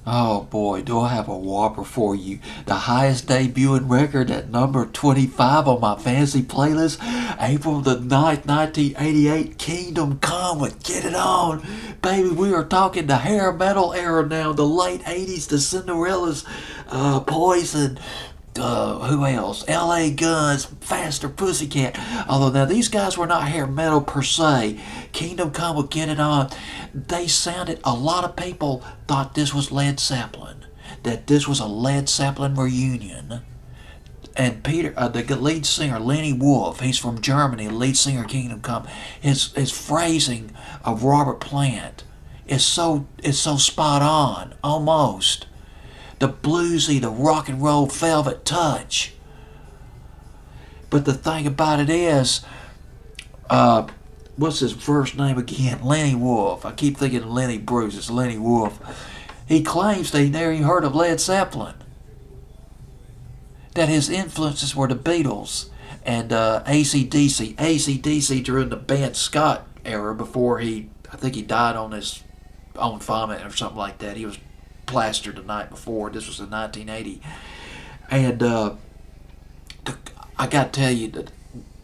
Oh boy, do I have a whopper for you. The highest debuting record at number 25 on my fantasy playlist. April the 9th, 1988, Kingdom Come with Get It On. Baby, we are talking the hair metal era now, the late 80s, the Cinderella's, Poison, who else? L.A. Guns, Faster Pussycat. Although now these guys were not hair metal per se. Kingdom Come would Get It On. They sounded. A lot of people thought this was Led Zeppelin. That this was a Led Zeppelin reunion. And Peter, the lead singer Lenny Wolf, he's from Germany. Lead singer Kingdom Come. His phrasing of Robert Plant is so spot on, almost the bluesy, the rock and roll velvet touch. But the thing about it is, what's his first name again? Lenny Wolf. I keep thinking Lenny Bruce. It's Lenny Wolf. He claims that he never even heard of Led Zeppelin. That his influences were the Beatles and AC/DC. AC/DC during the band Scott era before I think he died on his own vomit or something like that. He was plastered the night before. This was in 1980. And I got to tell you that.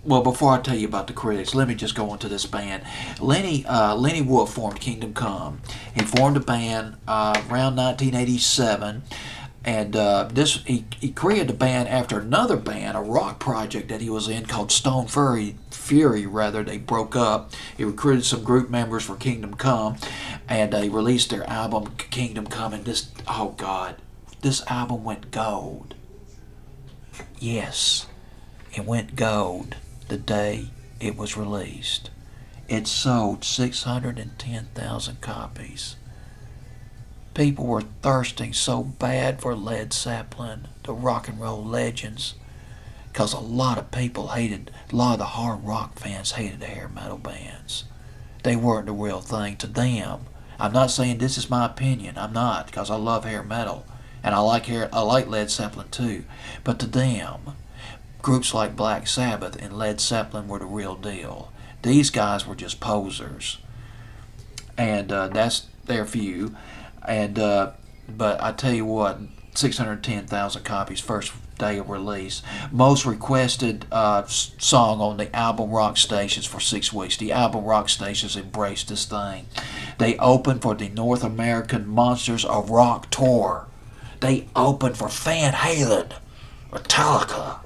Well, before I tell you about the critics, let me just go into this band. Lenny Wolf formed Kingdom Come. He formed a band around 1987, and he created a band after another band, a rock project that he was in called Stone Fury. They broke up. He recruited some group members for Kingdom Come, and they released their album Kingdom Come. And oh God, this album went gold. Yes, it went gold the day it was released. It sold 610,000 copies. People were thirsting so bad for Led Zeppelin, the rock and roll legends, because a lot of the hard rock fans hated the hair metal bands. They weren't the real thing to them. I'm not saying this is my opinion. I'm not, because I love hair metal, and I like Led Zeppelin too. But to them, groups like Black Sabbath and Led Zeppelin were the real deal. These guys were just posers, and that's their view. And but I tell you what, 610,000 copies first day of release. Most requested song on the album rock stations for 6 weeks. The album rock stations embraced this thing. They opened for the North American Monsters of Rock tour. They opened for Van Halen, Metallica,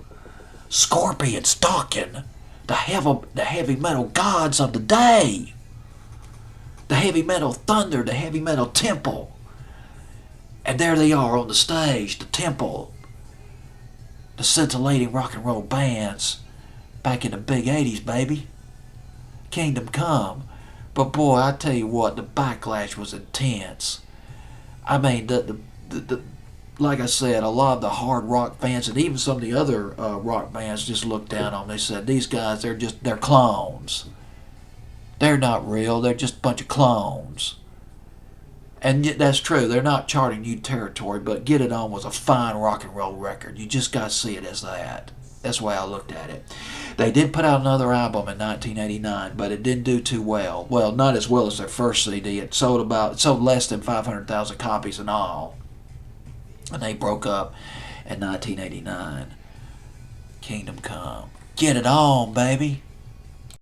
Scorpion, Stalking, the heavy metal gods of the day, the heavy metal thunder, the heavy metal temple. And there they are on the stage, the temple, the scintillating rock and roll bands back in the big 80s, baby. Kingdom Come. But boy, I tell you what, the backlash was intense. I mean, like I said, a lot of the hard rock fans and even some of the other rock bands just looked down on them. They said, these guys, they're clones. They're not real. They're just a bunch of clones. And that's true. They're not charting new territory, but Get It On was a fine rock and roll record. You just got to see it as that. That's the way I looked at it. They did put out another album in 1989, but it didn't do too well. Well, not as well as their first CD. It sold less than 500,000 copies in all. And they broke up in 1989. Kingdom Come. Get it on, baby.